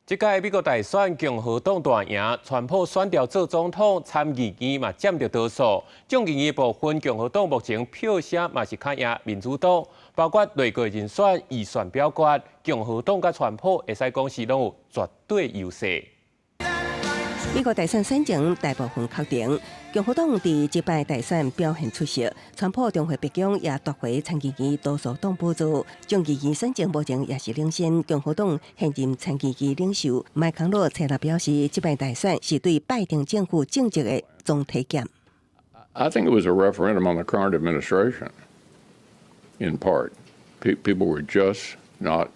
这届美国大选，共和党大赢，川普选调做总统，参议院嘛占着多数。众议院部分，共和党目前票数嘛是较赢民主党，包括内阁人选、预算表决，共和党甲川普会使讲是拢有绝对优势。美国大选选情大部分确定，共和党伫这摆大选表现出色，川普中会白宫也夺回参议院多数党补助。众议院选情目前也是领先，共和党现任参议院领袖麦康诺采纳表示，这摆大选是对拜登政府政绩的总体检。I think it was a referendum on the current administration. In part, people were just not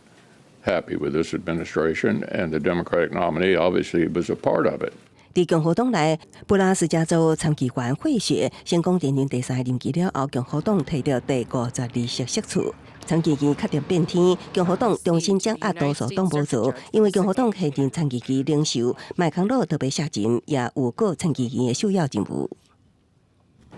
happy with this administration, and the Democratic nominee obviously was a part of it. 伫共和党内，布拉斯加州参议员贿选成功连任第3任期了后，共和党摕到第52席席次。参议院确定变天，共和党重新掌握多数党补助，因为共和党现任参议院领袖麦康诺特别下任，也有过参议院的首要任务。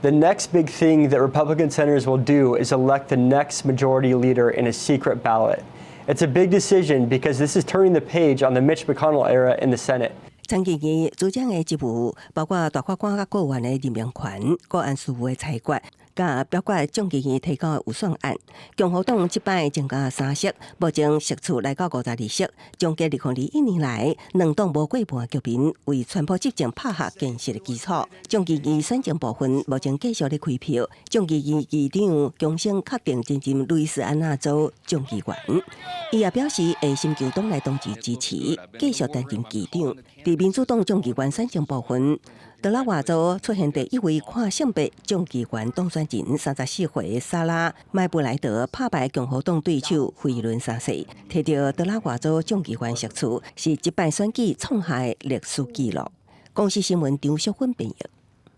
The next big thing that Republican senators will do is elect the next majority leader in a secret ballot. It's a big decision because this is turning the page on the Mitch McConnell era in the Senate. 参议院组长的职务包括大法官甲国员的任命权、个案事务的裁决，甲表决众议院提交的预算案。共和党这摆增加3席，目前席次来到52席，总计2021年来两党无过半局面，为川普执政拍下坚实的基础。众议院选情部分目前继续咧开票，众议院议长强生确定担任路易斯安那州众议员，伊也表示会寻求党内同志支持，继续担任议长。伫民主党众议员选情部分，德拉瓦州出现第一位跨性别众议员当选人34岁的莎拉·麦布莱德拍败共和党对手费伦3世，摕到德拉瓦州众议员席次，是这摆选举创下的历史纪录。公司新闻张淑芬编译。